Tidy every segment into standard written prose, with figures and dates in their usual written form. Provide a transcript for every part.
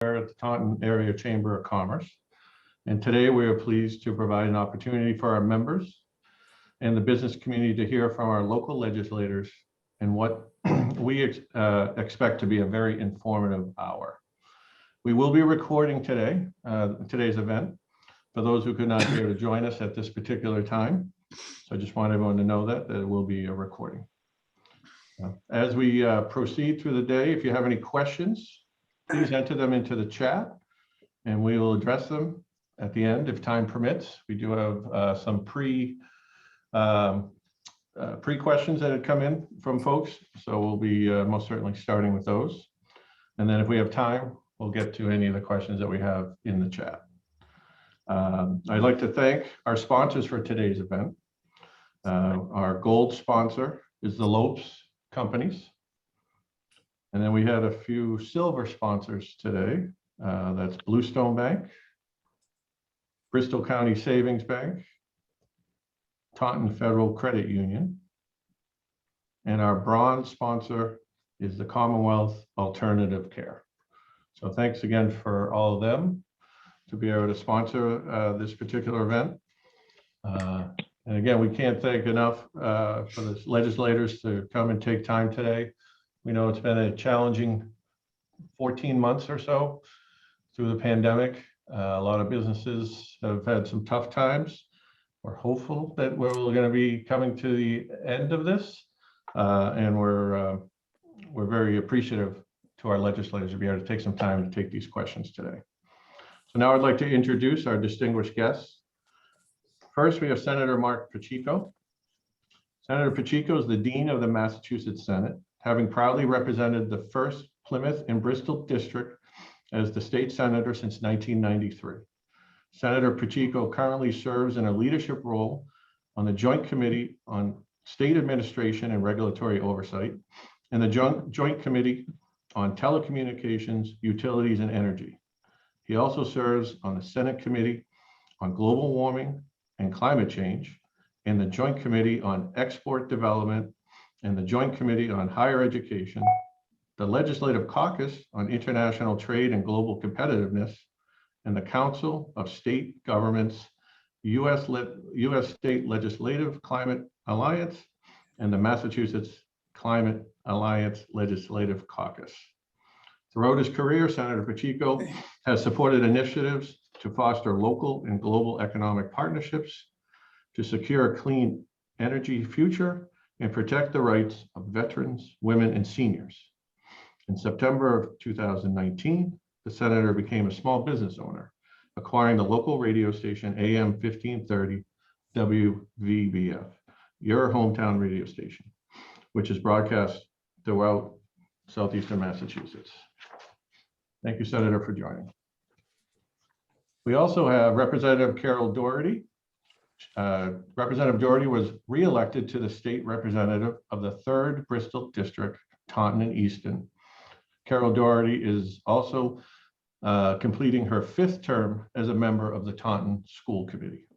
at the Taunton Area Chamber of Commerce. And today we are pleased to provide an opportunity for our members and the business community to hear from our local legislators in what we expect to be a very informative hour. We will be recording today's event for those who could not be able to join us at this particular time. So I just want everyone to know that it will be a recording. As we proceed through the day, if you have any questions, please enter them into the chat and we will address them at the end if time permits. We do have some pre-questions that had come in from folks, so we'll be most certainly starting with those. And then if we have time, we'll get to any of the questions that we have in the chat. I'd like to thank our sponsors for today's event. Our gold sponsor is the Lopes Companies. And then we had a few silver sponsors today. That's Bluestone Bank, Bristol County Savings Bank, Taunton Federal Credit Union, and our bronze sponsor is the Commonwealth Alternative Care. So thanks again for all of them to be able to sponsor this particular event. And again, we can't thank enough for the legislators to come and take time today. We know it's been a challenging 14 months or so through the pandemic. A lot of businesses have had some tough times. We're hopeful that we're going to be coming to the end of this, and we're very appreciative to our legislators to be able to take some time to take these questions today. So now I'd like to introduce our distinguished guests. First, we have Senator Marc Pacheco. Senator Pacheco is the Dean of the Massachusetts Senate, having proudly represented the 1st Plymouth and Bristol District as the state senator since 1993. Senator Pacheco currently serves in a leadership role on the Joint Committee on State Administration and Regulatory Oversight and the Joint Committee on Telecommunications, Utilities, and Energy. He also serves on the Senate Committee on Global Warming and Climate Change, and the Joint Committee on Export Development, and the Joint Committee on Higher Education, the Legislative Caucus on International Trade and Global Competitiveness, and the Council of State Governments, U.S. State Legislative Climate Alliance, and the Massachusetts Climate Alliance Legislative Caucus. Throughout his career, Senator Pacheco has supported initiatives to foster local and global economic partnerships, to secure a clean energy future, and protect the rights of veterans, women, and seniors. In September of 2019, the senator became a small business owner, acquiring the local radio station AM 1530 WVBF, your hometown radio station, which is broadcast throughout southeastern Massachusetts. Thank you, Senator, for joining. We also have Representative Carol Doherty. Representative Doherty was re-elected to the state representative of the 3rd Bristol District, Taunton and Easton. Carol Doherty is also completing her 5th term as a member of the Taunton School Committee.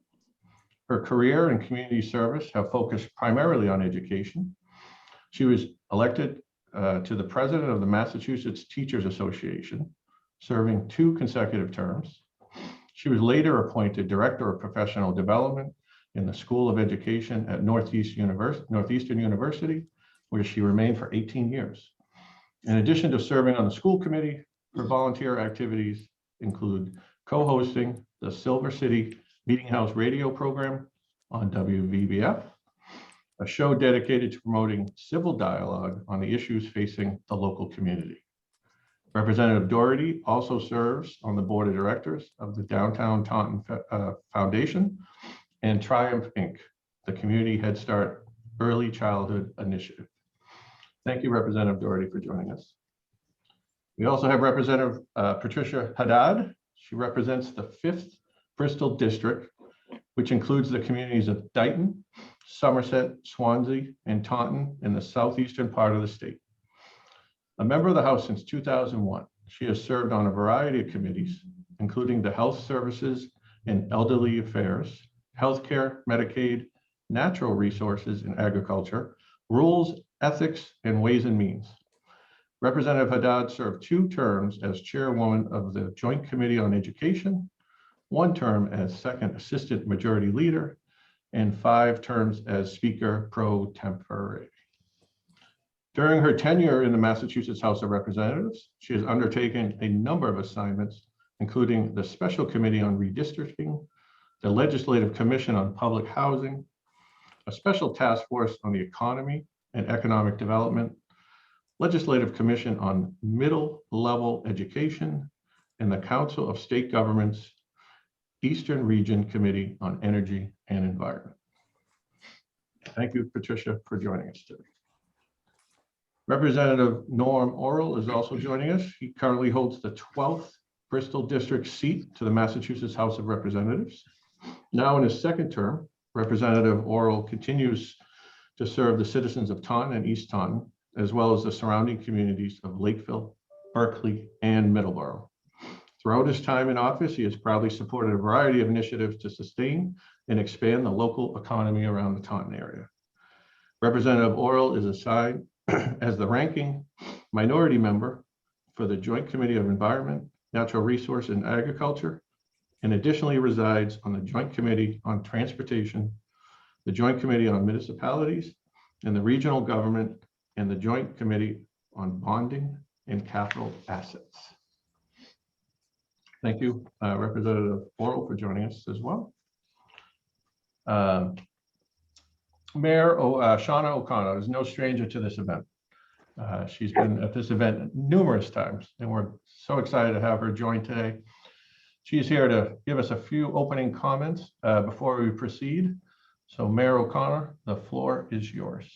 Her career and community service have focused primarily on education. She was elected to the president of the Massachusetts Teachers Association, serving 2 consecutive terms. She was later appointed Director of Professional Development in the School of Education at Northeastern University, where she remained for 18 years. In addition to serving on the school committee, her volunteer activities include co-hosting the Silver City Meeting House radio program on WVBF, a show dedicated to promoting civil dialogue on the issues facing the local community. Representative Doherty also serves on the board of directors of the Downtown Taunton Foundation and Triumph Inc., the Community Head Start Early Childhood Initiative. Thank you, Representative Doherty, for joining us. We also have Representative Patricia Haddad. She represents the 5th Bristol District, which includes the communities of Dighton, Somerset, Swansea, and Taunton in the southeastern part of the state. A member of the House since 2001, she has served on a variety of committees, including the Health Services and Elderly Affairs, Healthcare, Medicaid, Natural Resources and Agriculture, Rules, Ethics, and Ways and Means. Representative Haddad served 2 terms as chairwoman of the Joint Committee on Education, 1 term as second assistant majority leader, and 5 terms as speaker pro tempore. During her tenure in the Massachusetts House of Representatives, she has undertaken a number of assignments, including the Special Committee on Redistricting, the Legislative Commission on Public Housing, a special task force on the economy and economic development, Legislative Commission on Middle Level Education, and the Council of State Governments Eastern Region Committee on Energy and Environment. Thank you, Patricia, for joining us today. Representative Norm Orrall is also joining us. He currently holds the 12th Bristol District seat to the Massachusetts House of Representatives. Now in his 2nd term, Representative Orrall continues to serve the citizens of Taunton and East Taunton, as well as the surrounding communities of Lakeville, Berkeley, and Middleborough. Throughout his time in office, he has proudly supported a variety of initiatives to sustain and expand the local economy around the Taunton area. Representative Orrall is assigned as the ranking minority member for the Joint Committee of Environment, Natural Resource, and Agriculture, and additionally resides on the Joint Committee on Transportation, the Joint Committee on Municipalities and the Regional Government, and the Joint Committee on Bonding and Capital Assets. Thank you, Representative Orrall, for joining us as well. Mayor Shauna O'Connor is no stranger to this event. She's been at this event numerous times, and we're so excited to have her join today. She's here to give us a few opening comments before we proceed. So Mayor O'Connor, the floor is yours.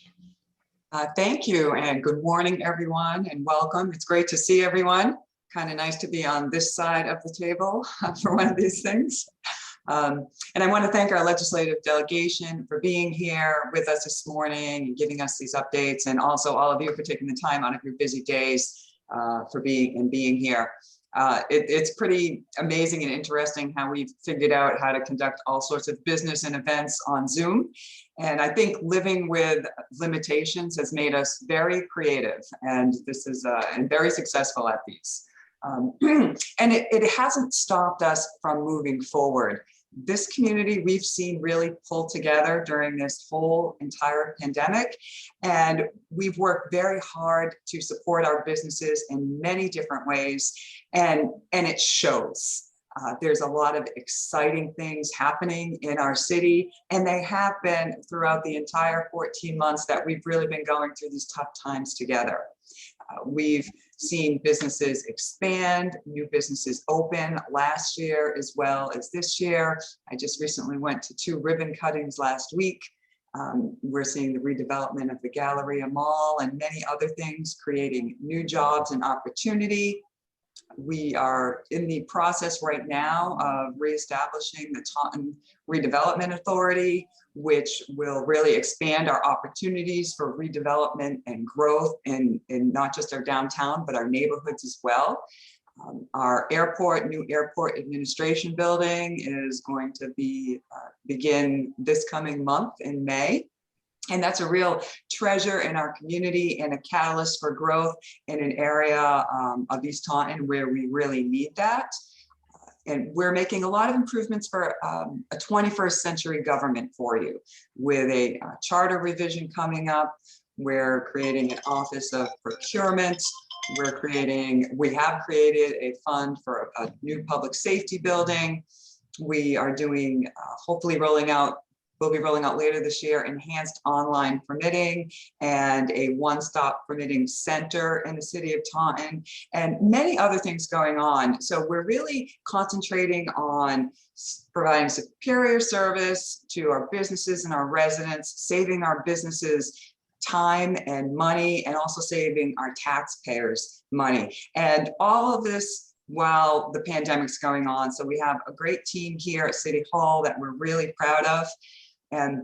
Thank you, and good morning, everyone, and welcome. It's great to see everyone. Kind of nice to be on this side of the table for one of these things. And I want to thank our legislative delegation for being here with us this morning and giving us these updates, and also all of you for taking the time out of your busy days for being here. It's pretty amazing and interesting how we've figured out how to conduct all sorts of business and events on Zoom. And I think living with limitations has made us very creative, and this is and very successful at these. And it hasn't stopped us from moving forward. This community we've seen really pull together during this whole entire pandemic, and we've worked very hard to support our businesses in many different ways, and it shows. There's a lot of exciting things happening in our city, and they have been throughout the entire 14 months that we've really been going through these tough times together. We've seen businesses expand, new businesses open last year as well as this year. I just recently went to 2 ribbon cuttings last week. We're seeing the redevelopment of the Galleria Mall and many other things, creating new jobs and opportunity. We are in the process right now of reestablishing the Taunton Redevelopment Authority, which will really expand our opportunities for redevelopment and growth in not just our downtown, but our neighborhoods as well. Our new airport administration building is going to begin this coming month in May. And that's a real treasure in our community and a catalyst for growth in an area of East Taunton where we really need that. And we're making a lot of improvements for a 21st century government for you, with a charter revision coming up. We're creating an office of procurement. We have created a fund for a new public safety building. We are doing, we'll be rolling out later this year, enhanced online permitting and a one-stop permitting center in the city of Taunton, and many other things going on. So we're really concentrating on providing superior service to our businesses and our residents, saving our businesses time and money, and also saving our taxpayers money. And all of this while the pandemic's going on. So we have a great team here at City Hall that we're really proud of. And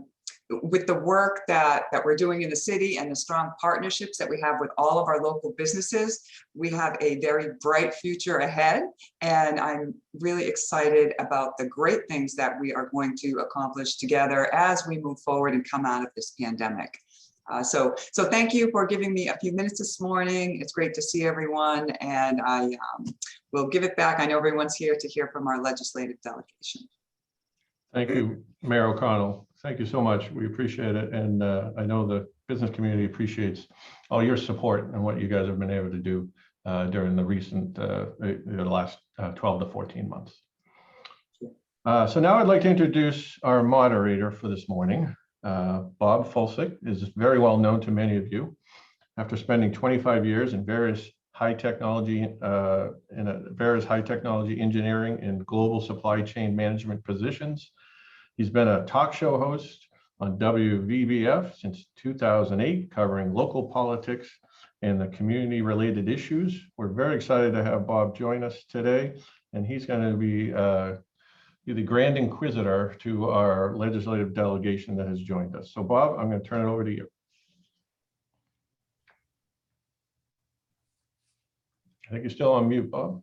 with the work that we're doing in the city and the strong partnerships that we have with all of our local businesses, we have a very bright future ahead. And I'm really excited about the great things that we are going to accomplish together as we move forward and come out of this pandemic. So thank you for giving me a few minutes this morning. It's great to see everyone, and I will give it back. I know everyone's here to hear from our legislative delegation. Thank you, Mayor O'Connell. Thank you so much. We appreciate it. And I know the business community appreciates all your support and what you guys have been able to do during the recent, the last 12 to 14 months. So now I'd like to introduce our moderator for this morning. Bob Fulsick is very well known to many of you. After spending 25 years in various high technology engineering and global supply chain management positions, he's been a talk show host on WVBF since 2008, covering local politics and the community related issues. We're very excited to have Bob join us today, and he's going to be the grand inquisitor to our legislative delegation that has joined us. So Bob, I'm going to turn it over to you. I think you're still on mute, Bob.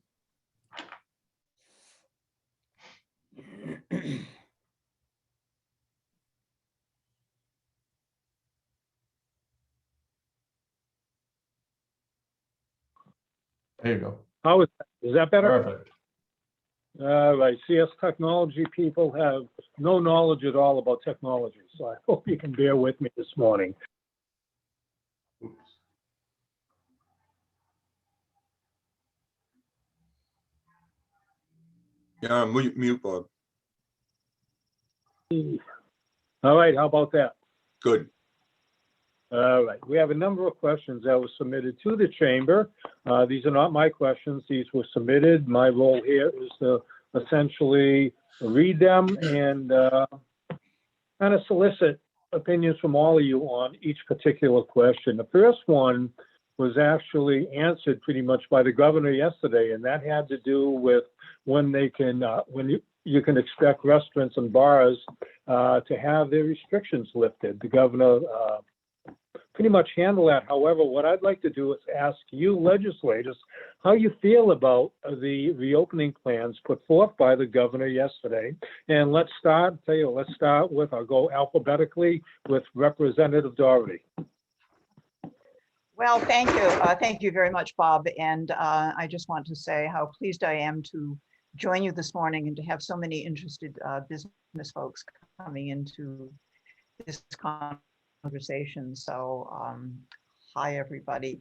There you go. How is that better? Perfect. Right. CS technology people have no knowledge at all about technology, so I hope you can bear with me this morning. Yeah, mute, Bob. All right, how about that? Good. All right, we have a number of questions that were submitted to the chamber. These are not my questions. These were submitted. My role here is to essentially read them and kind of solicit opinions from all of you on each particular question. The first one was actually answered pretty much by the governor yesterday, and that had to do with when they can, when you can expect restaurants and bars to have their restrictions lifted. The governor pretty much handle that. However, what I'd like to do is ask you legislators how you feel about the reopening plans put forth by the governor yesterday. And let's start with, I'll go alphabetically with Representative Doherty. Well, thank you. Thank you very much, Bob. And I just want to say how pleased I am to join you this morning and to have so many interested business folks coming into this conversation. So hi, everybody.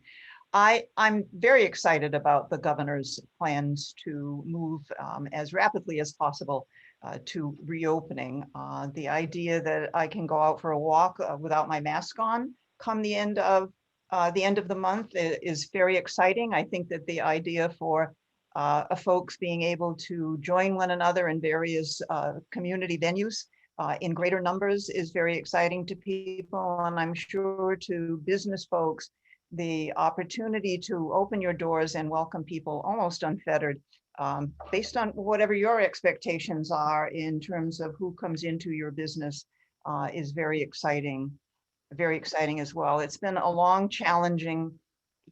I'm very excited about the governor's plans to move as rapidly as possible to reopening. The idea that I can go out for a walk without my mask on come the end of the month is very exciting. I think that the idea for folks being able to join one another in various community venues in greater numbers is very exciting to people. And I'm sure to business folks, the opportunity to open your doors and welcome people almost unfettered, based on whatever your expectations are in terms of who comes into your business, is very exciting as well. It's been a long, challenging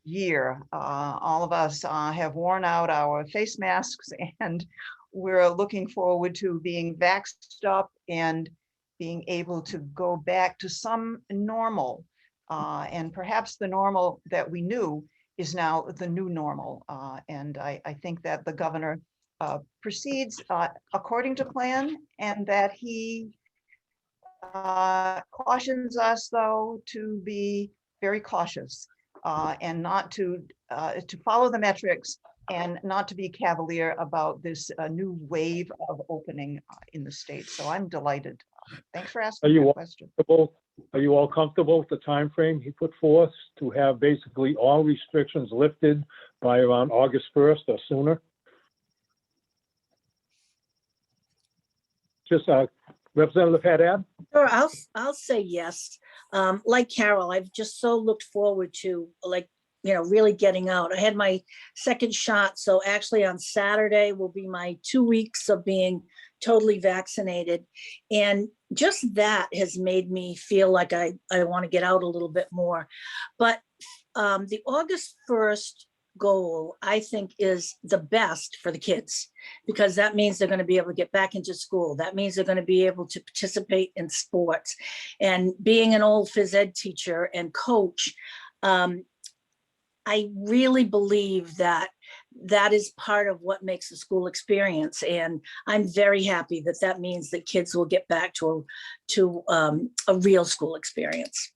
year. All of us have worn out our face masks, and we're looking forward to being vaxxed up and being able to go back to some normal. And perhaps the normal that we knew is now the new normal. And I think that the governor proceeds according to plan, and that he cautions us, though, to be very cautious and not to follow the metrics and not to be cavalier about this new wave of opening in the state. So I'm delighted. Thanks for asking that question. Are you all comfortable with the time frame he put forth to have basically all restrictions lifted by around August 1st or sooner? Just Representative Haddad? Sure, I'll say yes. Like Carol, I've just so looked forward to, like, really getting out. I had my second shot, so actually on Saturday will be my 2 weeks of being totally vaccinated. And just that has made me feel like I want to get out a little bit more. But the August 1st goal, I think, is the best for the kids, because that means they're going to be able to get back into school. That means they're going to be able to participate in sports. And being an old phys ed teacher and coach, I really believe that that is part of what makes the school experience. And I'm very happy that that means that kids will get back to a real school experience.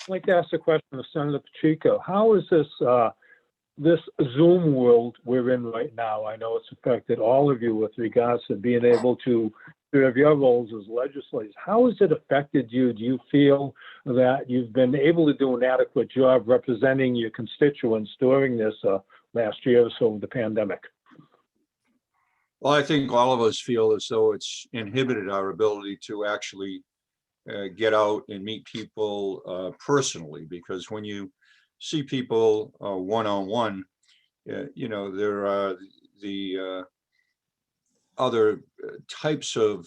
I'd like to ask a question of Senator Pacheco. How is this Zoom world we're in right now? I know it's affected all of you with regards to being able to serve your roles as legislators. How has it affected you? Do you feel that you've been able to do an adequate job representing your constituents during this last year or so of the pandemic? Well, I think all of us feel as though it's inhibited our ability to actually get out and meet people personally, because when you see people one-on-one, you know, there are the other types of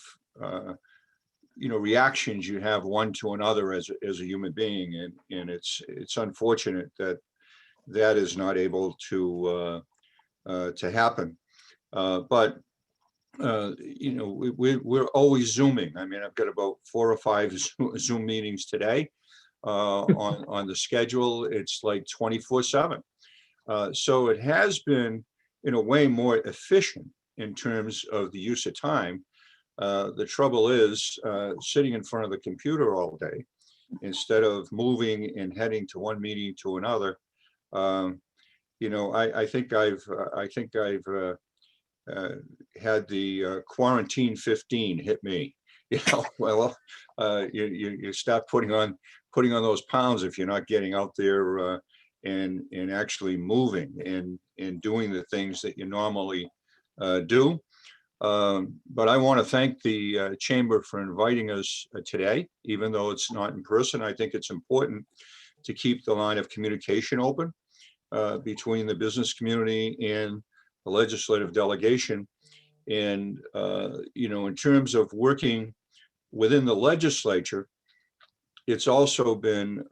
you know, reactions you have one to another as a human being, and it's unfortunate that that is not able to happen. But you know, we're always Zooming. I mean, I've got about 4 or 5 Zoom meetings today on the schedule. It's like 24/7. So it has been, in a way, more efficient in terms of the use of time. The trouble is sitting in front of the computer all day instead of moving and heading to one meeting to another. You know, I think I've had the quarantine 15 hit me. You know, well, you start putting on those pounds if you're not getting out there and actually moving and doing the things that you normally do. But I want to thank the Chamber for inviting us today, even though it's not in person. I think it's important to keep the line of communication open between the business community and the legislative delegation. And, you know, in terms of working within the legislature, it's also been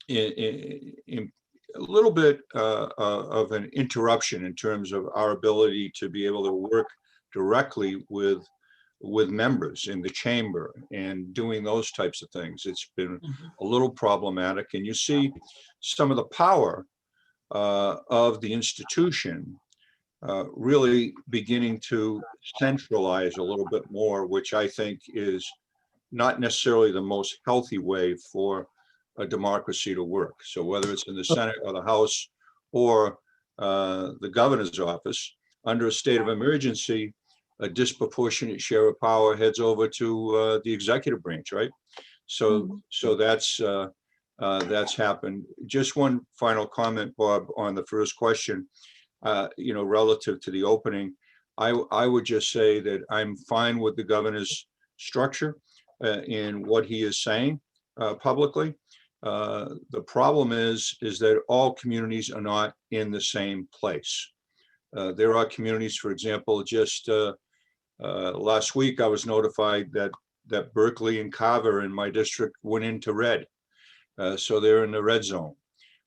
in a little bit of an interruption in terms of our ability to be able to work directly with members in the chamber and doing those types of things. It's been a little problematic, and you see some of the power of the institution really beginning to centralize a little bit more, which I think is not necessarily the most healthy way for a democracy to work. So whether it's in the Senate or the House or the governor's office, under a state of emergency, a disproportionate share of power heads over to the executive branch, right? So that's happened. Just one final comment, Bob, on the first question. You know, relative to the opening, I would just say that I'm fine with the governor's structure in what he is saying publicly. The problem is that all communities are not in the same place. There are communities, for example, just last week I was notified that Berkeley and Carver in my district went into red. So they're in the red zone.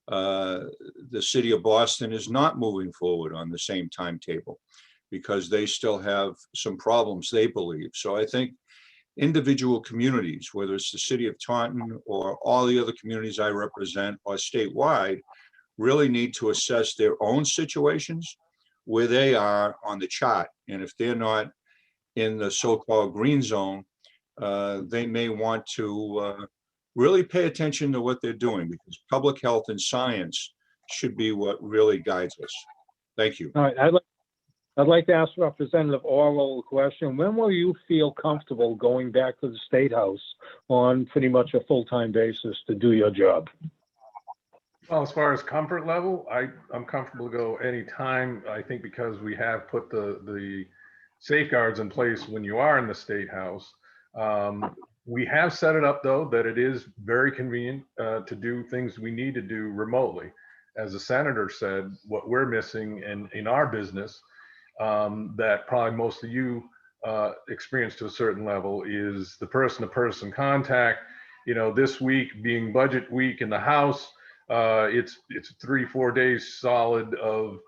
The city of Boston is not moving forward on the same timetable because they still have some problems, they believe. So I think individual communities, whether it's the city of Taunton or all the other communities I represent or statewide, really need to assess their own situations, where they are on the chart. And if they're not in the so-called green zone, they may want to really pay attention to what they're doing, because public health and science should be what really guides us. Thank you. All right, I'd like to ask Representative Orrall a question. When will you feel comfortable going back to the State House on pretty much a full-time basis to do your job? Well, as far as comfort level, I'm comfortable to go anytime. I think because we have put the safeguards in place when you are in the State House. We have set it up, though, that it is very convenient to do things we need to do remotely. As the senator said, what we're missing in our business that probably most of you experience to a certain level is the person-to-person contact. You know, this week being budget week in the House, it's 3-4 days solid of,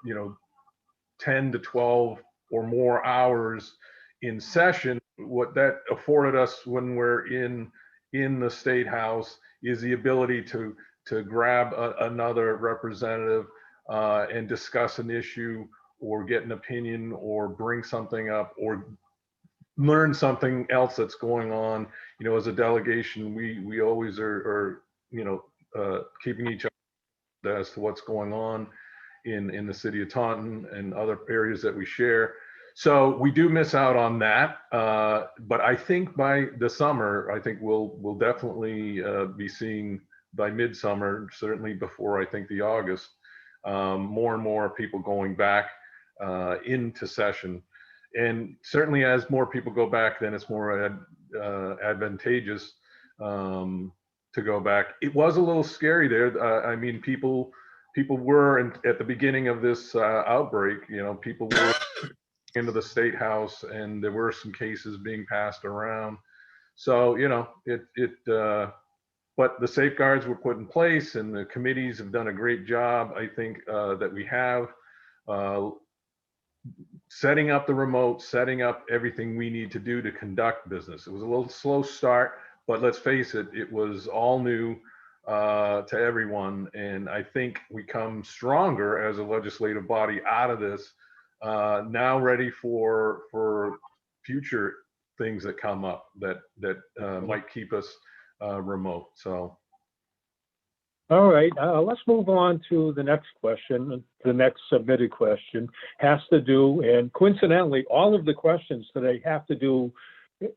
10 to 12 or more hours in session. What that afforded us when we're in the State House is the ability to grab another representative and discuss an issue or get an opinion or bring something up or learn something else that's going on. As a delegation, we always are keeping each other as to what's going on in the city of Taunton and other areas that we share. So we do miss out on that. But I think by the summer, I think we'll definitely be seeing by midsummer, certainly before I think the August, more and more people going back into session. And certainly as more people go back, then it's more advantageous to go back. It was a little scary there. I mean, people were at the beginning of this outbreak, people were into the State House and there were some cases being passed around. So, but the safeguards were put in place and the committees have done a great job. I think that we have setting up the remote, setting up everything we need to do to conduct business. It was a little slow start, but let's face it, it was all new to everyone. And I think we come stronger as a legislative body out of this, now ready for future things that come up that might keep us remote. So. All right, let's move on to the next question. The next submitted question has to do, and coincidentally, all of the questions today have to do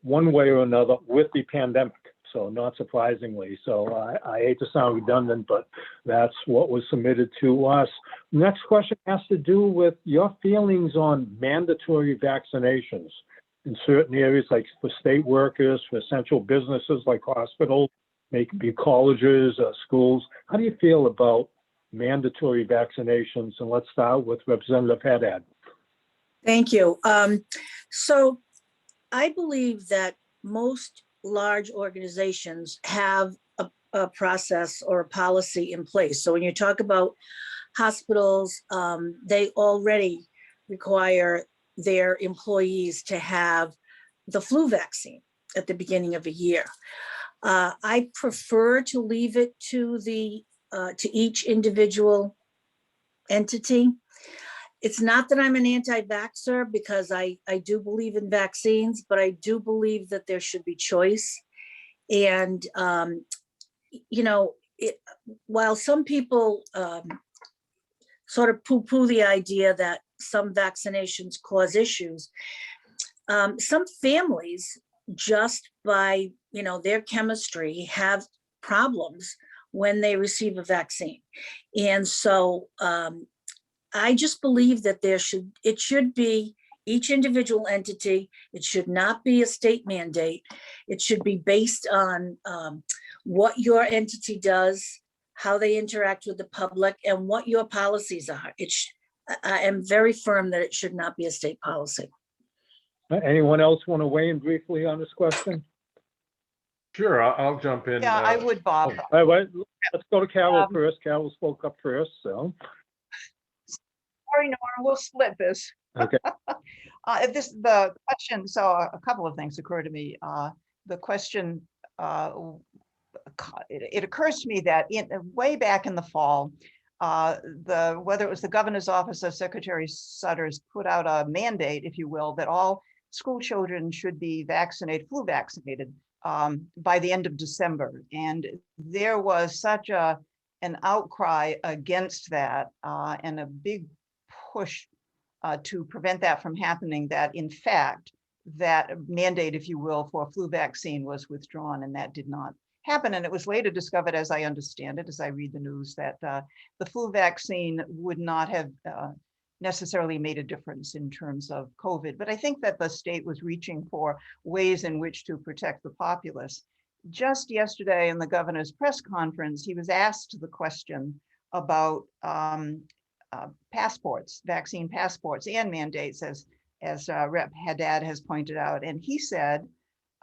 one way or another with the pandemic. So not surprisingly. So I hate to sound redundant, but that's what was submitted to us. Next question has to do with your feelings on mandatory vaccinations in certain areas, like for state workers, for essential businesses like hospitals, maybe colleges, schools. How do you feel about mandatory vaccinations? And let's start with Representative Haddad. Thank you. So I believe that most large organizations have a process or a policy in place. So when you talk about hospitals, they already require their employees to have the flu vaccine at the beginning of a year. I prefer to leave it to each individual entity. It's not that I'm an anti-vaxxer, because I do believe in vaccines, but I do believe that there should be choice. And, while some people sort of poo-poo the idea that some vaccinations cause issues, some families, just by their chemistry, have problems when they receive a vaccine. And so I just believe that it should be each individual entity. It should not be a state mandate. It should be based on what your entity does, how they interact with the public, and what your policies are. I am very firm that it should not be a state policy. Anyone else want to weigh in briefly on this question? Sure, I'll jump in. Yeah, I would, Bob. All right, let's go to Carol first. Carol spoke up first, so. Sorry, Nora, we'll split this. Okay. The question, so a couple of things occur to me. The question, it occurs to me that way back in the fall, whether it was the governor's office or Secretary Sutter's put out a mandate, if you will, that all school children should be flu vaccinated by the end of December. And there was such an outcry against that and a big push to prevent that from happening, that in fact, that mandate, if you will, for a flu vaccine was withdrawn, and that did not happen. And it was later discovered, as I understand it, as I read the news, that the flu vaccine would not have necessarily made a difference in terms of COVID. But I think that the state was reaching for ways in which to protect the populace. Just yesterday in the governor's press conference, he was asked the question about passports, vaccine passports and mandates, as Rep. Haddad has pointed out. And he said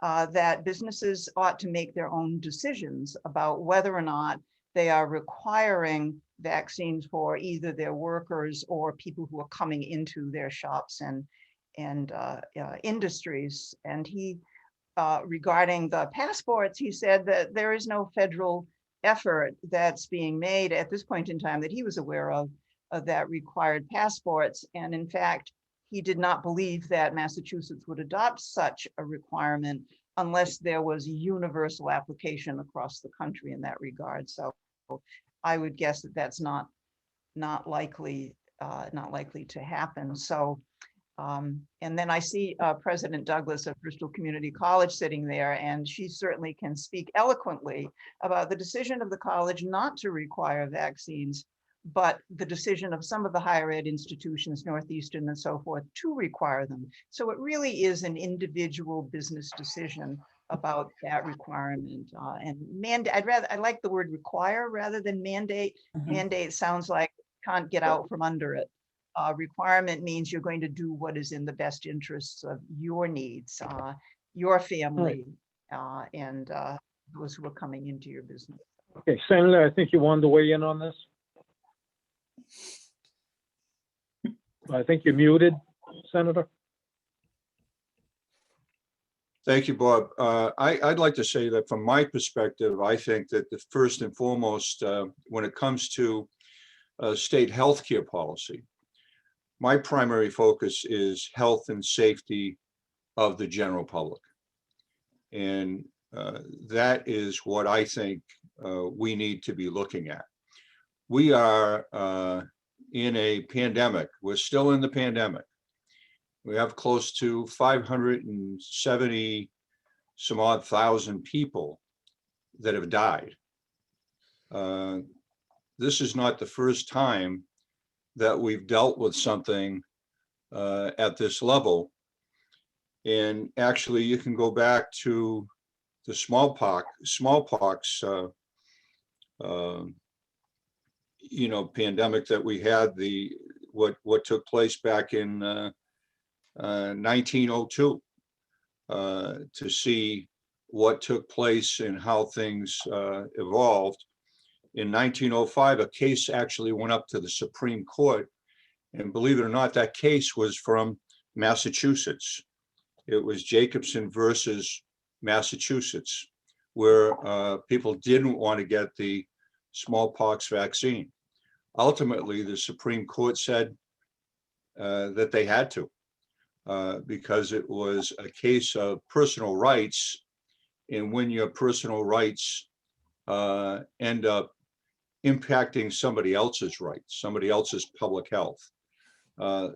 that businesses ought to make their own decisions about whether or not they are requiring vaccines for either their workers or people who are coming into their shops and industries. And he, regarding the passports, he said that there is no federal effort that's being made at this point in time that he was aware of that required passports. And in fact, he did not believe that Massachusetts would adopt such a requirement unless there was universal application across the country in that regard. So I would guess that that's not likely to happen. So, and then I see President Douglas of Bristol Community College sitting there, and she certainly can speak eloquently about the decision of the college not to require vaccines, but the decision of some of the higher ed institutions, Northeastern and so forth, to require them. So it really is an individual business decision about that requirement. And mandate, I like the word require rather than mandate. Mandate sounds like can't get out from under it. Requirement means you're going to do what is in the best interests of your needs, your family, and those who are coming into your business. Okay, Senator, I think you wanted to weigh in on this. I think you're muted, Senator. Thank you, Bob. I'd like to say that from my perspective, I think that the first and foremost, when it comes to state healthcare policy, my primary focus is health and safety of the general public. And that is what I think we need to be looking at. We are in a pandemic. We're still in the pandemic. We have close to 570 some odd thousand people that have died. This is not the first time that we've dealt with something at this level. And actually, you can go back to the smallpox, pandemic that we had, what took place back in 1902, to see what took place and how things evolved. In 1905, a case actually went up to the Supreme Court, and believe it or not, that case was from Massachusetts. It was Jacobson versus Massachusetts, where people didn't want to get the smallpox vaccine. Ultimately, the Supreme Court said that they had to, because it was a case of personal rights. And when your personal rights end up impacting somebody else's rights, somebody else's public health.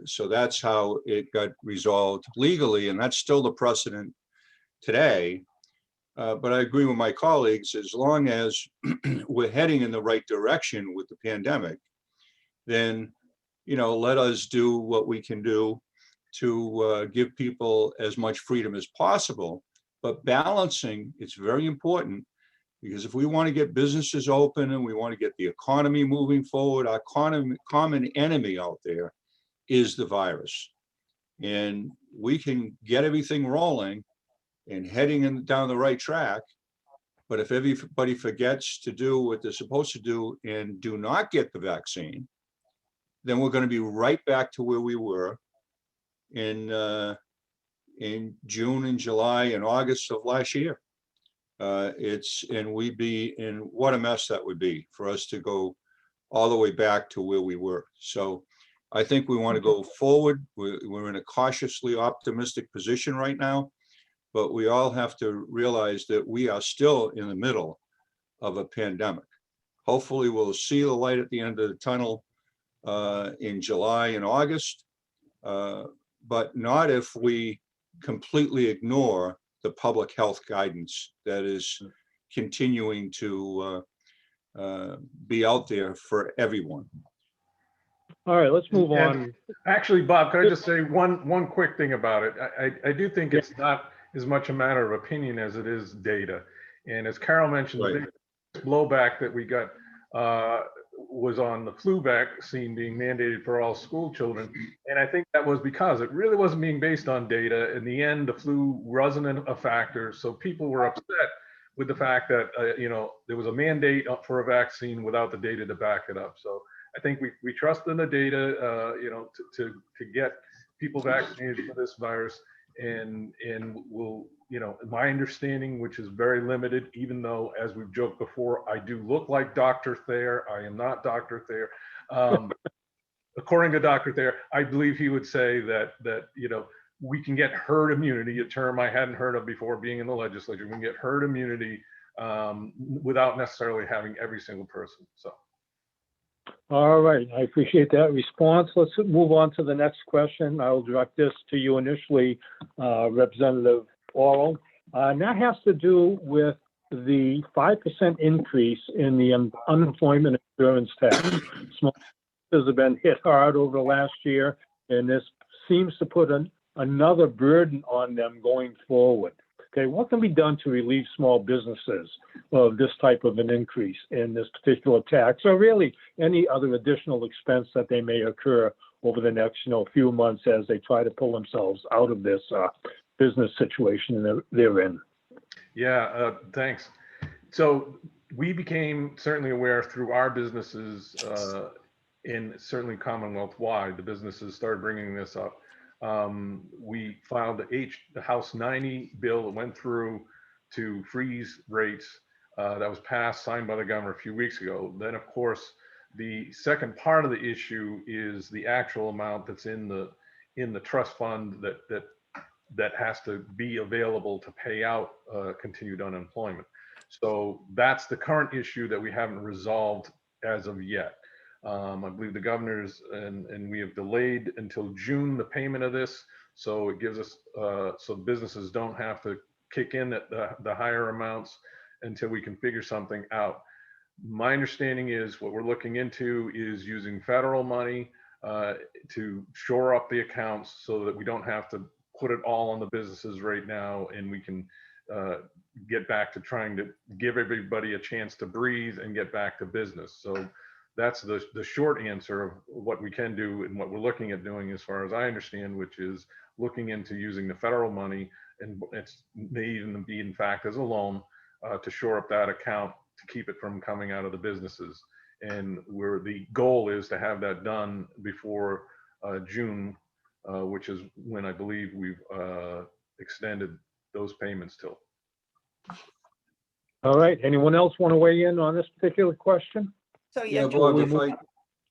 So that's how it got resolved legally, and that's still the precedent today. But I agree with my colleagues, as long as we're heading in the right direction with the pandemic, then, let us do what we can do to give people as much freedom as possible. But balancing, it's very important, because if we want to get businesses open and we want to get the economy moving forward, our common enemy out there is the virus. And we can get everything rolling and heading down the right track. But if everybody forgets to do what they're supposed to do and do not get the vaccine, then we're going to be right back to where we were in June and July and August of last year. We'd be in, what a mess that would be for us to go all the way back to where we were. So I think we want to go forward. We're in a cautiously optimistic position right now, but we all have to realize that we are still in the middle of a pandemic. Hopefully we'll see the light at the end of the tunnel in July and August, but not if we completely ignore the public health guidance that is continuing to be out there for everyone. All right, let's move And on. actually, Bob, could I just say one quick thing about it? I do think it's not as much a matter of opinion as it is data. And as Carol mentioned, Right. the big blowback that we got was on the flu vaccine being mandated for all school children. And I think that was because it really wasn't being based on data. In the end, the flu wasn't a factor. So people were upset with the fact that, there was a mandate for a vaccine without the data to back it up. So I think we trust in the data, to get people vaccinated for this virus. And we'll, my understanding, which is very limited, even though, as we've joked before, I do look like Dr. Thayer. I am not Dr. Thayer. According to Dr. Thayer, I believe he would say that we can get herd immunity, a term I hadn't heard of before being in the legislature. We can get herd immunity without necessarily having every single person. So. All right, I appreciate that response. Let's move on to the next question. I'll direct this to you initially, Representative Orrall. And that has to do with the 5% increase in the unemployment insurance tax. Small businesses have been hit hard over the last year, and this seems to put another burden on them going forward. Okay, what can be done to relieve small businesses of this type of an increase in this particular tax, or really any other additional expense that they may occur over the next, few months as they try to pull themselves out of this business situation they're in? Yeah, thanks. So we became certainly aware through our businesses, and certainly Commonwealth-wide, the businesses started bringing this up. We filed the House 90 bill that went through to freeze rates, that was passed, signed by the governor a few weeks ago. Then, of course, the second part of the issue is the actual amount that's in the trust fund that has to be available to pay out continued unemployment. So that's the current issue that we haven't resolved as of yet. I believe the governor's and we have delayed until June the payment of this, so it gives us so businesses don't have to kick in at the higher amounts until we can figure something out. My understanding is what we're looking into is using federal money to shore up the accounts so that we don't have to put it all on the businesses right now, and we can get back to trying to give everybody a chance to breathe and get back to business. So that's the short answer of what we can do and what we're looking at doing, as far as I understand, which is looking into using the federal money, and it may even be in fact as a loan to shore up that account to keep it from coming out of the businesses. And where the goal is to have that done before June, which is when I believe we've extended those payments till. All right, anyone else want to weigh in on this particular question? So Yeah, yeah, Bob,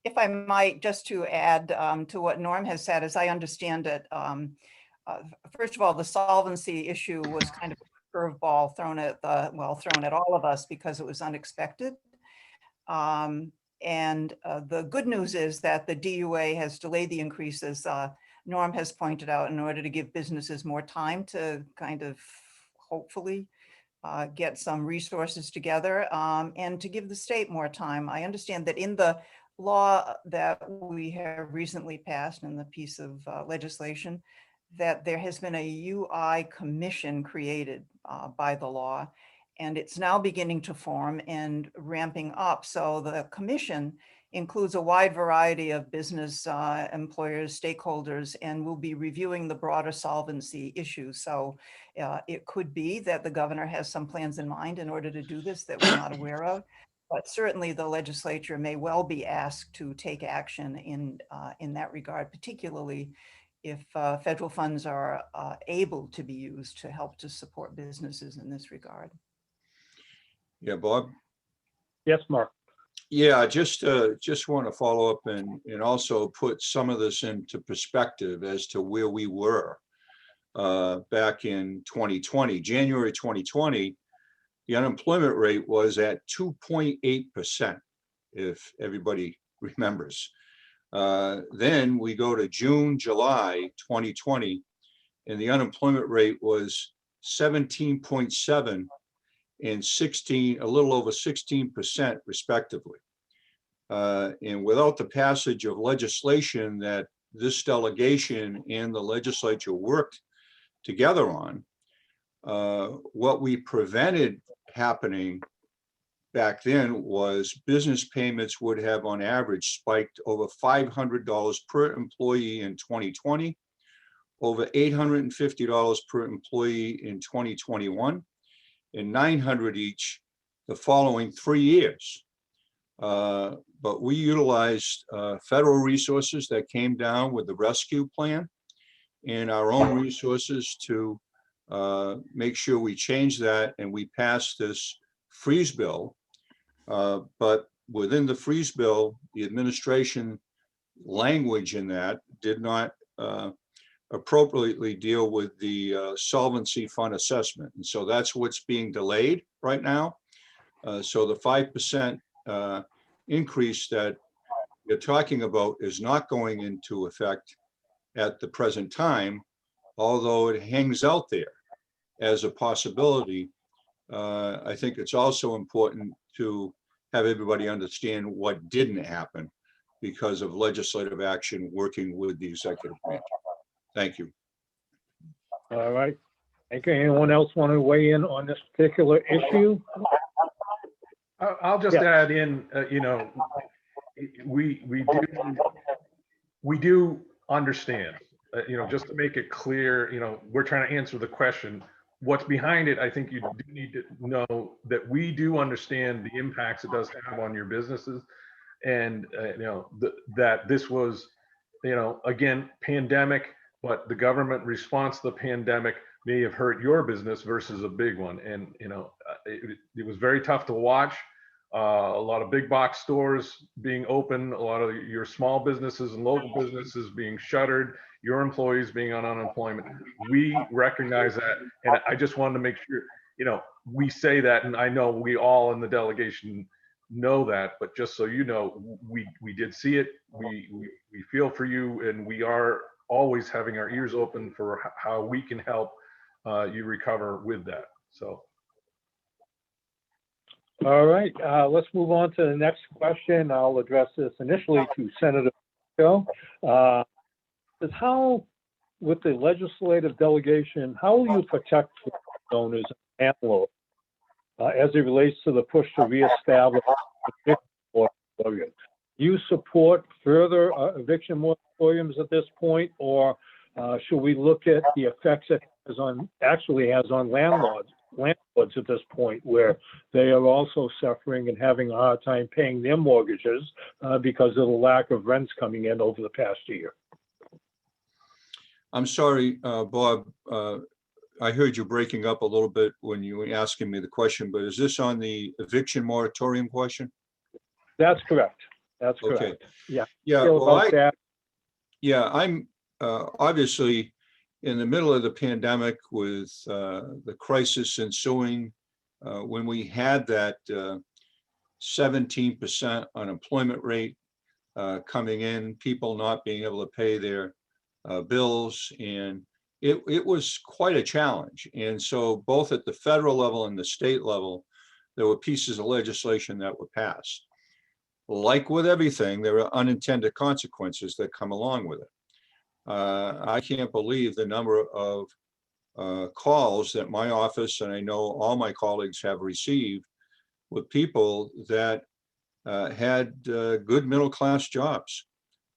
if I might, just to add to what Norm has said, as I understand it, first of all, the solvency issue was kind of a curveball thrown at all of us because it was unexpected. And the good news is that the DUA has delayed the increases. Norm has pointed out, in order to give businesses more time to kind of hopefully get some resources together, and to give the state more time. I understand that in the law that we have recently passed, in the piece of legislation, that there has been a UI commission created by the law, and it's now beginning to form and ramping up. So the commission includes a wide variety of business employers, stakeholders, and will be reviewing the broader solvency issues. So it could be that the governor has some plans in mind in order to do this that we're not aware of, but certainly the legislature may well be asked to take action in that regard, particularly if federal funds are able to be used to help to support businesses in this regard. Yeah, Bob. Yes, Mark. Yeah, just want to follow up and also put some of this into perspective as to where we were back in 2020, January 2020. The unemployment rate was at 2.8%, if everybody remembers. Then we go to June, July 2020, and the unemployment rate was 17.7 and a little over 16% respectively. And without the passage of legislation that this delegation and the legislature worked together on, what we prevented happening back then was business payments would have on average spiked over $500 per employee in 2020, over $850 per employee in 2021, and 900 each the following 3 years. But we utilized federal resources that came down with the rescue plan and our own resources to make sure we changed that, and we passed this freeze bill. But within the freeze bill, the administration language in that did not appropriately deal with the solvency fund assessment. And so that's what's being delayed right now. So the 5% increase that you're talking about is not going into effect at the present time, although it hangs out there as a possibility. I think it's also important to have everybody understand what didn't happen because of legislative action working with the executive branch. Thank you. All right. Okay, anyone else want to weigh in on this particular issue? I'll just Yeah. add in, we do understand, just to make it clear, we're trying to answer the question. What's behind it, I think you do need to know that we do understand the impacts it does have on your businesses. And, that this was, again, pandemic, but the government response to the pandemic may have hurt your business versus a big one. And, it was very tough to watch. A lot of big box stores being open, a lot of your small businesses and local businesses being shuttered, your employees being on unemployment. We recognize that. And I just wanted to make sure, we say that, and I know we all in the delegation know that, but just so you know, we did see it. We feel for you, and we are always having our ears open for how we can help you recover with that. So. All right, let's move on to the next question. I'll address this initially to Senator Pacheco. Is how, with the legislative delegation, how will you protect owners and landlords as it relates to the push to reestablish eviction moratorium? Do you support further eviction moratoriums at this point, or should we look at the effects it has on landlords at this point, where they are also suffering and having a hard time paying their mortgages because of the lack of rents coming in over the past year? I'm sorry, Bob. I heard you breaking up a little bit when you were asking me the question, but is this on the eviction moratorium question? That's correct. That's correct. Okay. Yeah. Yeah. Feel Well, about that? yeah, I'm obviously in the middle of the pandemic with the crisis ensuing, when we had that 17% unemployment rate coming in, people not being able to pay their bills, and it was quite a challenge. And so both at the federal level and the state level, there were pieces of legislation that were passed. Like with everything, there are unintended consequences that come along with it. I can't believe the number of calls that my office, and I know all my colleagues have received, with people that had good middle-class jobs,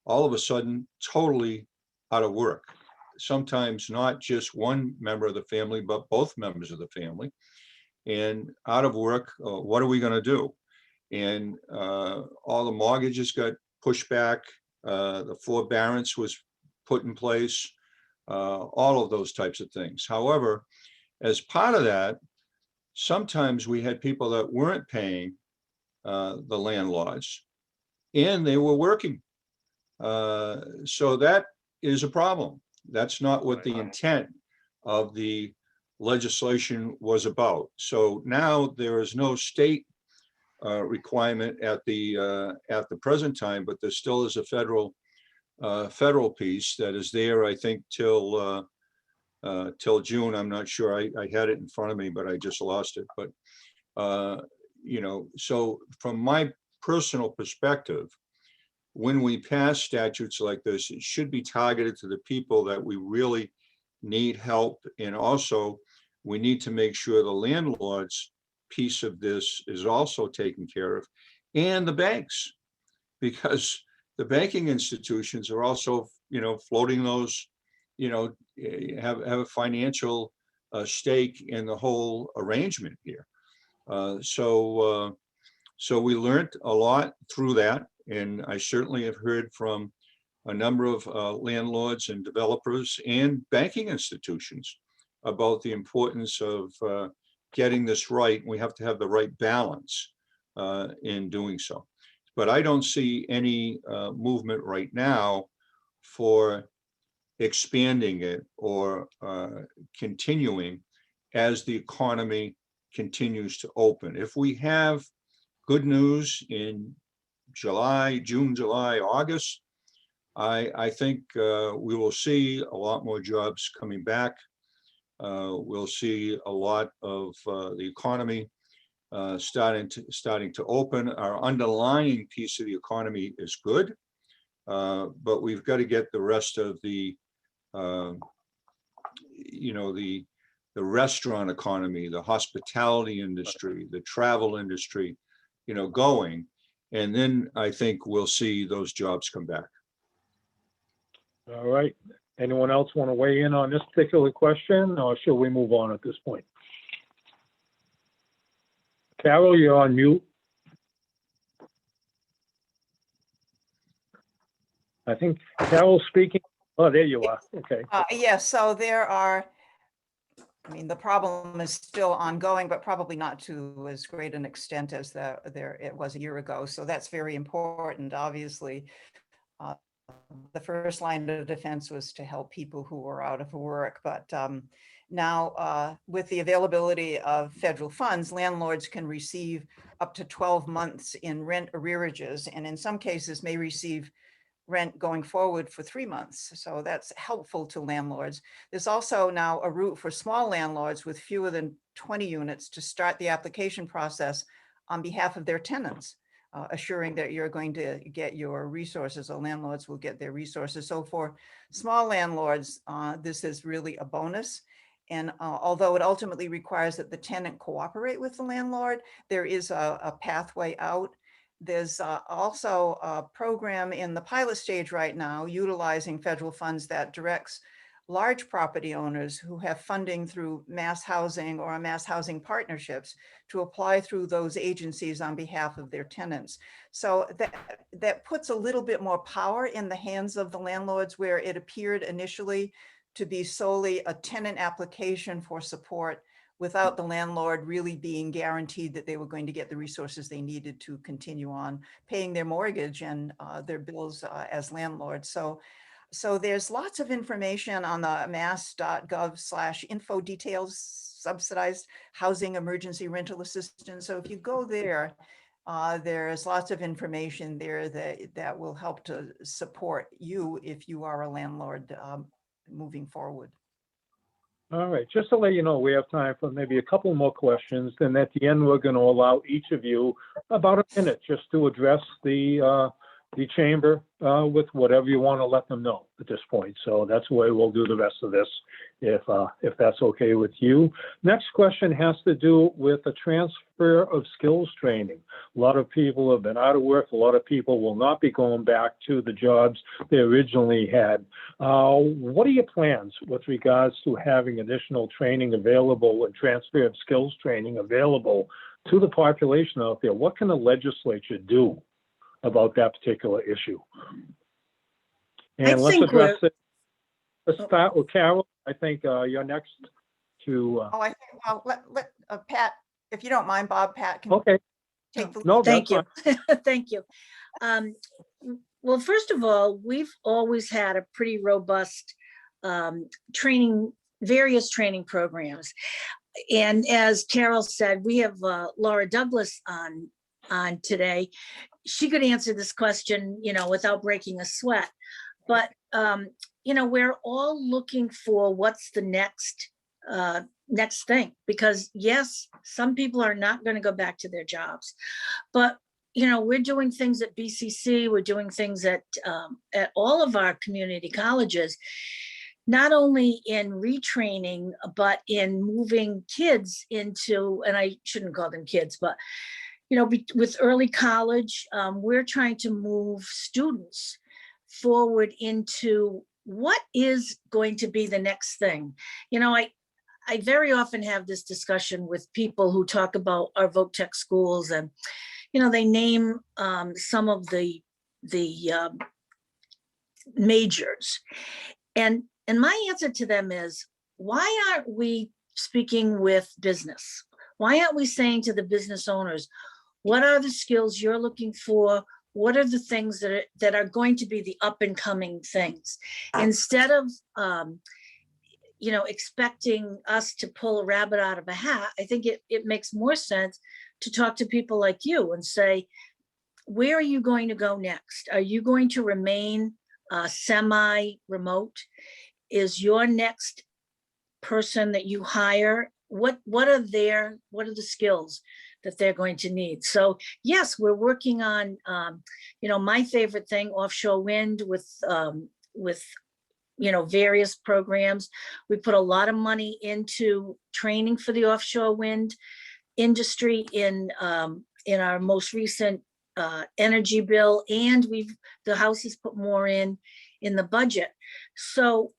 all of a sudden totally out of work. Sometimes not just one member of the family, but both members of the family, and out of work. What are we going to do? And all the mortgages got pushed back. The forbearance was put in place, all of those types of things. However, as part of that, sometimes we had people that weren't paying the landlords, and they were working. So that is a problem. That's not what the intent of the legislation was about. So now there is no state requirement at the present time, but there still is a federal piece that is there, I think, till June. I'm not sure. I had it in front of me, but I just lost it. But so from my personal perspective, when we pass statutes like this, it should be targeted to the people that we really need help. And also, we need to make sure the landlord's piece of this is also taken care of, and the banks, because the banking institutions are also, floating those, have a financial a stake in the whole arrangement here. So we learned a lot through that, and I certainly have heard from a number of landlords and developers and banking institutions about the importance of getting this right. We have to have the right balance in doing so. But I don't see any movement right now for expanding it or continuing as the economy continues to open. If we have good news in June, July, August, I think we will see a lot more jobs coming back. We'll see a lot of the economy starting to open. Our underlying piece of the economy is good, but we've got to get the rest of the the restaurant economy, the hospitality industry, the travel industry, going. And then I think we'll see those jobs come back. All right. Anyone else want to weigh in on this particular question, or should we move on at this point? Carol, you're on mute. I think Carol's speaking. Oh, there you are. Okay. Yes, so there are, I mean, the problem is still ongoing, but probably not to as great an extent as it was a year ago. So that's very important. Obviously, the first line of defense was to help people who were out of work. But now with the availability of federal funds, landlords can receive up to 12 months in rent arrearages, and in some cases may receive rent going forward for 3 months. So that's helpful to landlords. There's also now a route for small landlords with fewer than 20 units to start the application process on behalf of their tenants, assuring that you're going to get your resources, or landlords will get their resources. So for small landlords, this is really a bonus. And although it ultimately requires that the tenant cooperate with the landlord, there is a pathway out. There's also a program in the pilot stage right now utilizing federal funds that directs large property owners who have funding through mass housing or mass housing partnerships to apply through those agencies on behalf of their tenants. So that puts a little bit more power in the hands of the landlords, where it appeared initially to be solely a tenant application for support without the landlord really being guaranteed that they were going to get the resources they needed to continue on paying their mortgage and their bills as landlords. So there's lots of information on the mass.gov/info details subsidized housing emergency rental assistance. So if you go there, there's lots of information there that will help to support you if you are a landlord moving forward. All right, just to let you know, we have time for maybe a couple more questions. Then at the end, we're going to allow each of you about a minute just to address the chamber with whatever you want to let them know at this point. So that's the way we'll do the rest of this, if that's okay with you. Next question has to do with the transfer of skills training. A lot of people have been out of work. A lot of people will not be going back to the jobs they originally had. What are your plans with regards to having additional training available and transfer of skills training available to the population out there? What can the legislature do about that particular issue? And let's address it. Let's start with Carol. I think you're next to. I think, well, let Pat, if you don't mind, Bob, Pat can take the lead. No, Thank you. fine. Thank you. Well, first of all, we've always had a pretty robust various training programs. And as Carol said, we have Laura Douglas on today. She could answer this question, without breaking a sweat. But, we're all looking for what's the next thing, because yes, some people are not going to go back to their jobs, but we're doing things at BCC, we're doing things at all of our community colleges, not only in retraining, but in moving kids into, and I shouldn't call them kids, but with early college, we're trying to move students forward into what is going to be the next thing. I very often have this discussion with people who talk about our voc tech schools, and they name some of the majors, and my answer to them is, why aren't we speaking with business? Why aren't we saying to the business owners, what are the skills you're looking for? What are the things that are going to be the up and coming things? Instead of expecting us to pull a rabbit out of a hat, I think it makes more sense to talk to people like you and say, where are you going to go next? Are you going to remain semi-remote? Is your next person that you hire, what are the skills that they're going to need? So yes, we're working on my favorite thing, offshore wind, with various programs. We put a lot of money into training for the offshore wind industry in our most recent energy bill, and the House has put more in the budget. So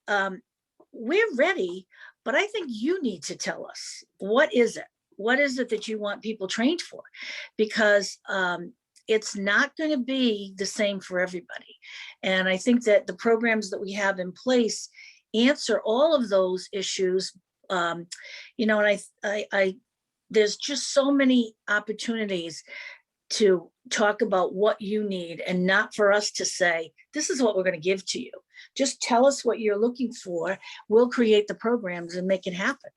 we're ready, but I think you need to tell us, what is it that you want people trained for? Because it's not going to be the same for everybody. And I think that the programs that we have in place answer all of those issues. And there's just so many opportunities to talk about what you need, and not for us to say, this is what we're going to give to you. Just tell us what you're looking for. We'll create the programs and make it happen.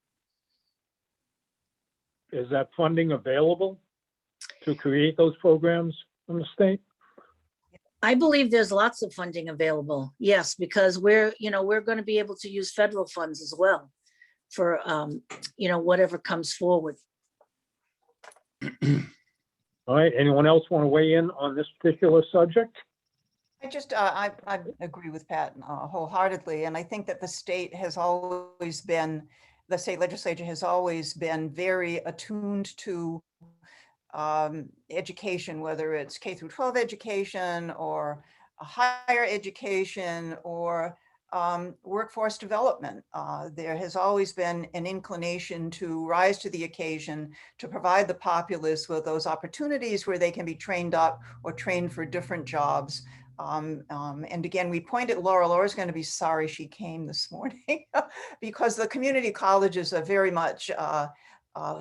Is that funding available to create those programs from the state? I believe there's lots of funding available. Yes, because we're going to be able to use federal funds as well for, whatever comes forward. All right, anyone else want to weigh in on this particular subject? I agree with Pat wholeheartedly. And I think that the state legislature has always been very attuned to education, whether it's K through 12 education or higher education or workforce development. There has always been an inclination to rise to the occasion to provide the populace with those opportunities where they can be trained up or trained for different jobs. And again, we pointed Laura. Laura's going to be sorry she came this morning because the community colleges are very much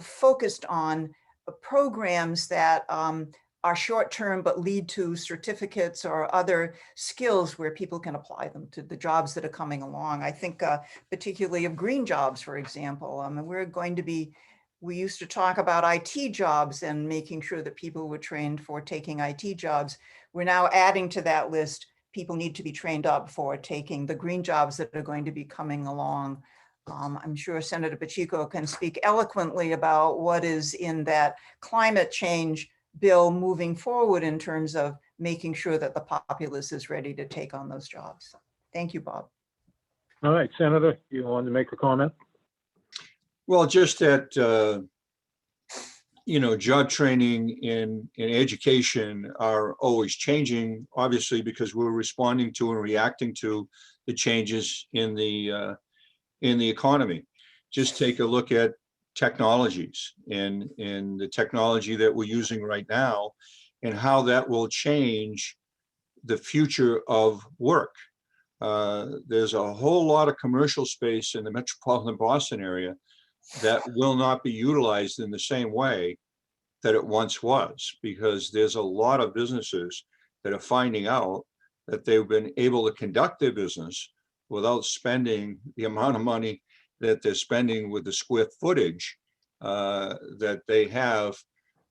focused on programs that are short-term but lead to certificates or other skills where people can apply them to the jobs that are coming along. I think particularly of green jobs, for example. We used to talk about IT jobs and making sure that people were trained for taking IT jobs. We're now adding to that list, people need to be trained up for taking the green jobs that are going to be coming along. I'm sure Senator Pacheco can speak eloquently about what is in that climate change bill moving forward in terms of making sure that the populace is ready to take on those jobs. Thank you, Bob. All right, Senator, you wanted to make a comment? Well, just that, job training in education are always changing, obviously, because we're responding to and reacting to the changes in the economy. Just take a look at technologies and the technology that we're using right now and how that will change the future of work. There's a whole lot of commercial space in the metropolitan Boston area that will not be utilized in the same way that it once was, because there's a lot of businesses that are finding out that they've been able to conduct their business without spending the amount of money that they're spending with the square footage that they have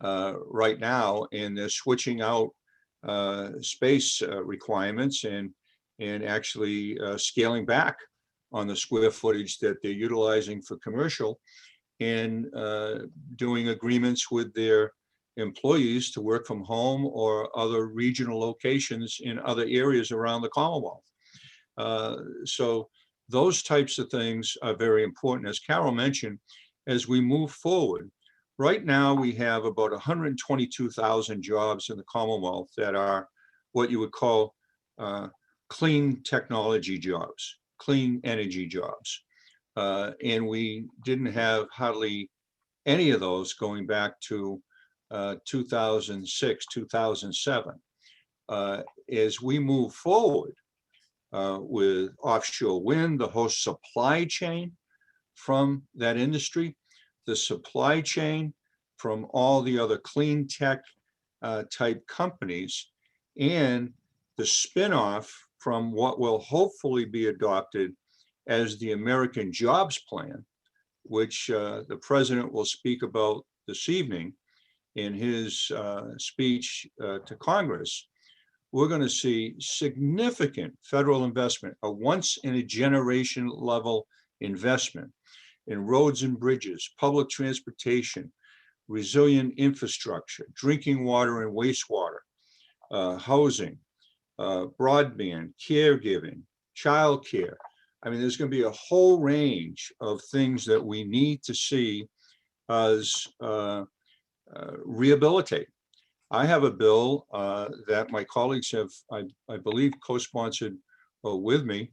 right now, and they're switching out space requirements and actually scaling back on the square footage that they're utilizing for commercial, and doing agreements with their employees to work from home or other regional locations in other areas around the Commonwealth. So those types of things are very important. As Carol mentioned, as we move forward, right now we have about 122,000 jobs in the Commonwealth that are what you would call clean technology jobs, clean energy jobs. And we didn't have hardly any of those going back to 2006, 2007. As we move forward with offshore wind, the whole supply chain from that industry, the supply chain from all the other clean tech type companies, and the spinoff from what will hopefully be adopted as the American Jobs Plan, which the president will speak about this evening in his speech to Congress. We're going to see significant federal investment, a once in a generation level investment in roads and bridges, public transportation, resilient infrastructure, drinking water and wastewater, housing, broadband, caregiving, childcare. I mean, there's going to be a whole range of things that we need to see us rehabilitate. I have a bill that my colleagues have, I believe, co-sponsored with me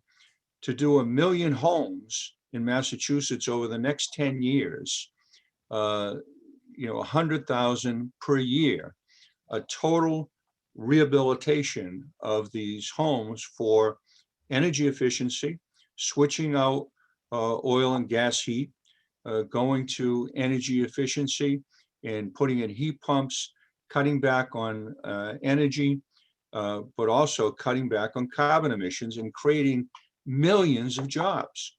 to do 1 million homes in Massachusetts over the next 10 years, 100,000 per year, a total rehabilitation of these homes for energy efficiency, switching out oil and gas heat, going to energy efficiency and putting in heat pumps, cutting back on energy, but also cutting back on carbon emissions and creating millions of jobs.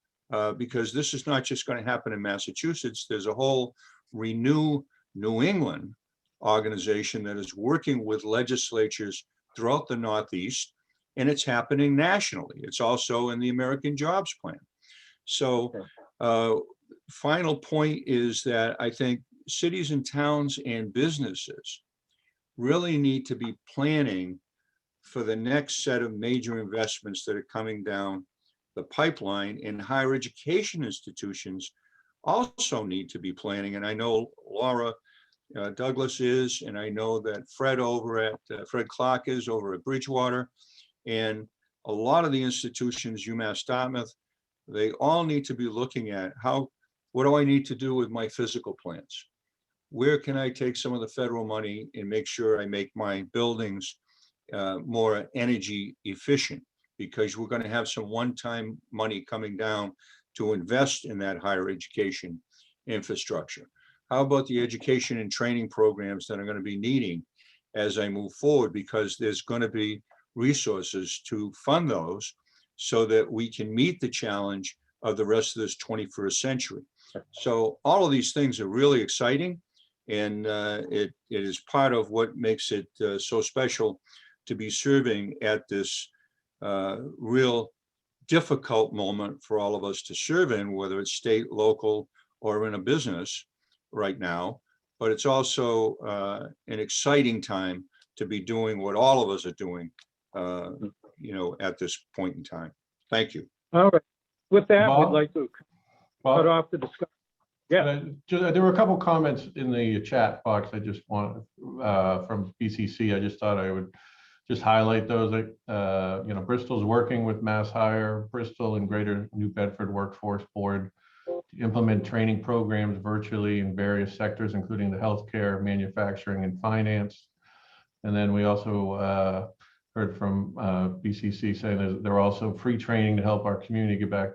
Because this is not just going to happen in Massachusetts. There's a whole Renew New England organization that is working with legislatures throughout the Northeast, and it's happening nationally. It's also in the American Jobs Plan. So final point is that I think cities and towns and businesses really need to be planning for the next set of major investments that are coming down the pipeline, and higher education institutions also need to be planning. And I know Laura Douglas is, and I know that Fred Clark is over at Bridgewater, and a lot of the institutions, UMass Dartmouth, they all need to be looking at what do I need to do with my physical plants? Where can I take some of the federal money and make sure I make my buildings more energy efficient? Because we're going to have some one-time money coming down to invest in that higher education infrastructure. How about the education and training programs that are going to be needing as I move forward? Because there's going to be resources to fund those so that we can meet the challenge of the rest of this 21st century. So all of these things are really exciting, and it is part of what makes it so special to be serving at this real difficult moment for all of us to serve in, whether it's state, local, or in a business right now. But it's also an exciting time to be doing what all of us are doing, at this point in time. Thank you. All right. With that, Bob? we'd like to Bob? cut off the discussion. Yeah. There were a couple comments in the chat box I just wanted from BCC. I just thought I would just highlight those. Bristol's working with Mass Hire, Bristol and Greater New Bedford Workforce Board to implement training programs virtually in various sectors, including the healthcare, manufacturing, and finance. And then we also heard from BCC saying that they're also free training to help our community get back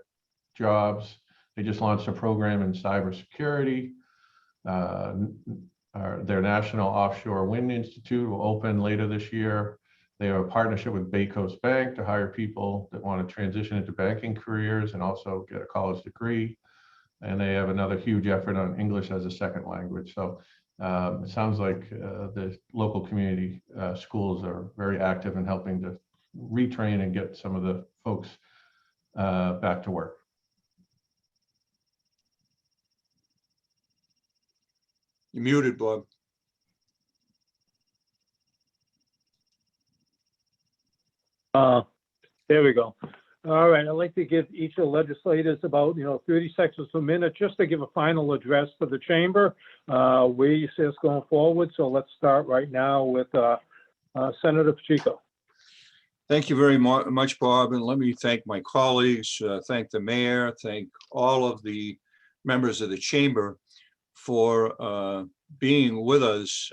jobs. They just launched a program in cybersecurity. Their National Offshore Wind Institute will open later this year. They have a partnership with Bay Coast Bank to hire people that want to transition into banking careers and also get a college degree. And they have another huge effort on English as a second language. So it sounds like the local community schools are very active in helping to retrain and get some of the folks back to work. You're muted, Bob. There we go. All right, I'd like to give each of the legislators about 30 seconds to a minute just to give a final address to the chamber. Where you see us going forward. So let's start right now with Senator Pacheco. Thank you very much, Bob, and let me thank my colleagues, thank the mayor, thank all of the members of the chamber for being with us,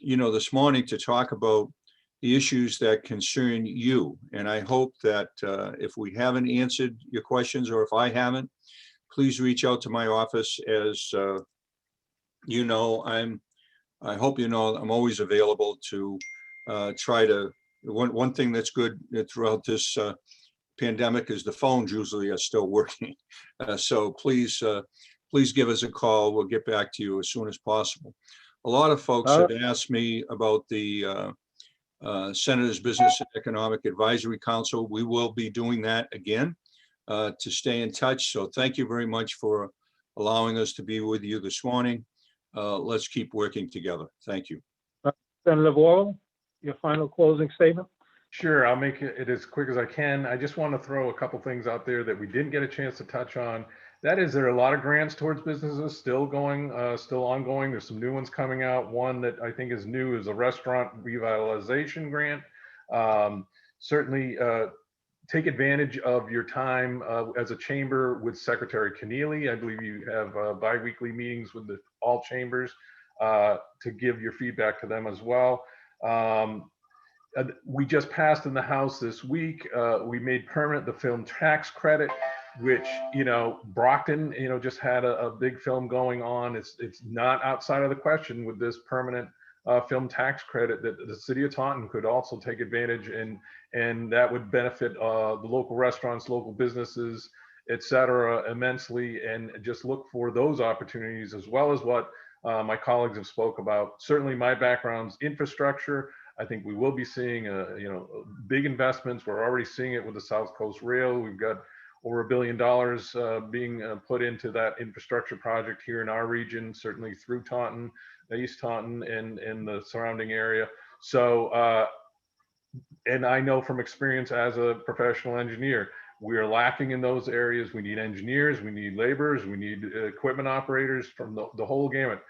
this morning to talk about the issues that concern you. And I hope that if we haven't answered your questions, or if I haven't, please reach out to my office. As I hope I'm always available to try to. One thing that's good throughout this pandemic is the phones usually are still working. So please give us a call. We'll get back to you as soon as possible. A lot of folks have asked me about the Senator's Business and Economic Advisory Council. We will be doing that again to stay in touch. So thank you very much for allowing us to be with you this morning. Let's keep working together. Thank you. Senator Orrall, your final closing statement? Sure, I'll make it as quick as I can. I just want to throw a couple things out there that we didn't get a chance to touch on. That is, there are a lot of grants towards businesses still ongoing. There's some new ones coming out. One that I think is new is a restaurant revitalization grant. Certainly take advantage of your time as a chamber with Secretary Keneally. I believe you have bi-weekly meetings with all chambers to give your feedback to them as well. We just passed in the House this week, we made permanent the film tax credit, which, Brockton, just had a big film going on. It's not outside of the question with this permanent film tax credit that the city of Taunton could also take advantage, and that would benefit the local restaurants, local businesses, et cetera, immensely. And just look for those opportunities, as well as what my colleagues have spoke about. Certainly my background's infrastructure. I think we will be seeing, big investments. We're already seeing it with the South Coast Rail. We've got over $1 billion being put into that infrastructure project here in our region, certainly through Taunton, East Taunton, and the surrounding area. So, and I know from experience as a professional engineer, we are lacking in those areas. We need engineers, we need laborers, we need equipment operators from the whole gamut,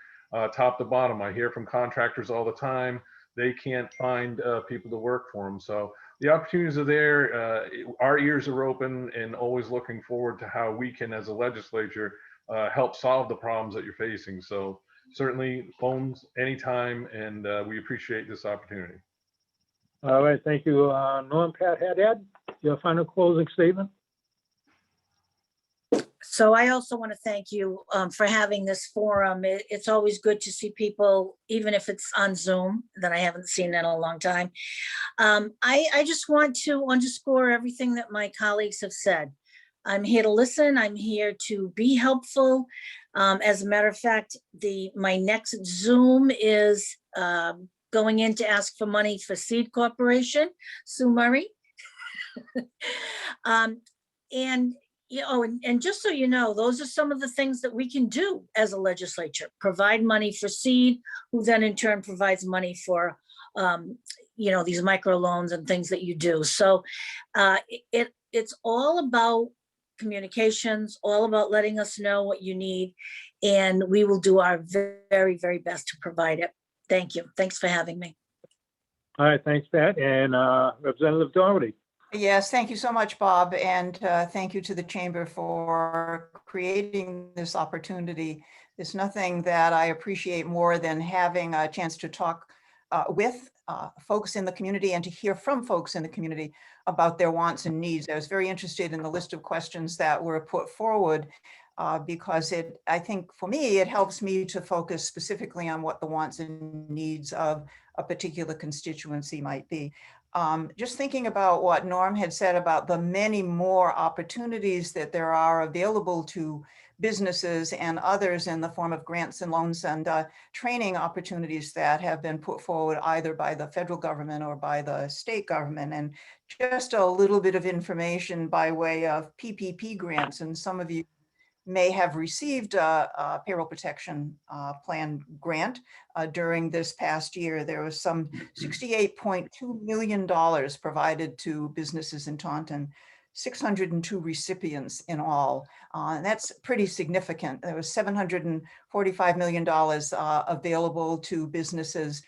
top to bottom. I hear from contractors all the time. They can't find people to work for them. So the opportunities are there. Our ears are open and always looking forward to how we can, as a legislature, help solve the problems that you're facing. So certainly phones anytime, and we appreciate this opportunity. All right, thank you. Norm, Pat, Haddad, your final closing statement? So I also want to thank you for having this forum. It's always good to see people, even if it's on Zoom, that I haven't seen in a long time. I just want to underscore everything that my colleagues have said. I'm here to listen. I'm here to be helpful. As a matter of fact, my next Zoom is going in to ask for money for Seed Corporation, Sue Murray. And just so you know, those are some of the things that we can do as a legislature: provide money for seed, who then in turn provides money for, these microloans and things that you do. So it's all about communications, all about letting us know what you need, and we will do our very, very best to provide it. Thank you. Thanks for having me. All right, thanks, Pat. And Representative Doherty. Yes, thank you so much, Bob, and thank you to the Chamber for creating this opportunity. There's nothing that I appreciate more than having a chance to talk with folks in the community and to hear from folks in the community about their wants and needs. I was very interested in the list of questions that were put forward because I think for me, it helps me to focus specifically on what the wants and needs of a particular constituency might be. Just thinking about what Norm had said about the many more opportunities that there are available to businesses and others in the form of grants and loans and training opportunities that have been put forward either by the federal government or by the state government. And just a little bit of information by way of PPP grants. And some of you may have received a payroll protection plan grant during this past year. There was some $68.2 million provided to businesses in Taunton, 602 recipients in all. And that's pretty significant. There was $745 million available to businesses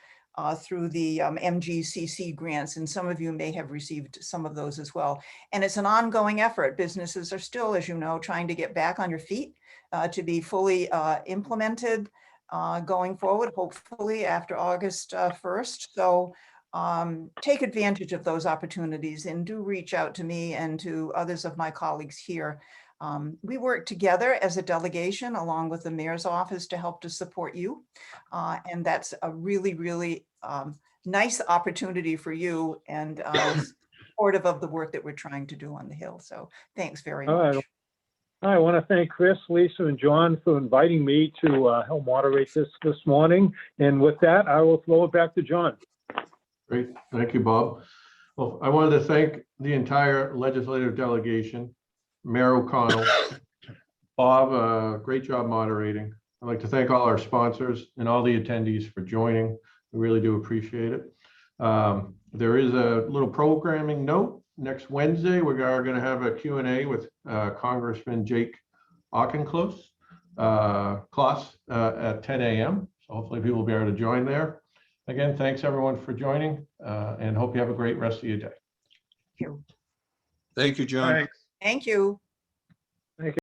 through the MGCC grants, and some of you may have received some of those as well. And it's an ongoing effort. Businesses are still, as you know, trying to get back on your feet to be fully implemented going forward, hopefully after August 1st. So take advantage of those opportunities and do reach out to me and to others of my colleagues here. We work together as a delegation along with the mayor's office to help to support you. And that's a really, really nice opportunity for you, and supportive of the work that we're trying to do on the Hill. So thanks very All right. much. I want to thank Chris, Lisa, and John for inviting me to help moderate this morning. And with that, I will throw it back to John. Great, thank you, Bob. Well, I wanted to thank the entire legislative delegation, Mayor O'Connell, Bob, great job moderating. I'd like to thank all our sponsors and all the attendees for joining. We really do appreciate it. There is a little programming note. Next Wednesday, we are going to have a Q&A with Congressman Jake Auchincloss at 10 a.m. So hopefully people will be able to join there. Again, thanks everyone for joining, and hope you have a great rest of your day. Thank you. Thank you, John. Thanks. Thank you.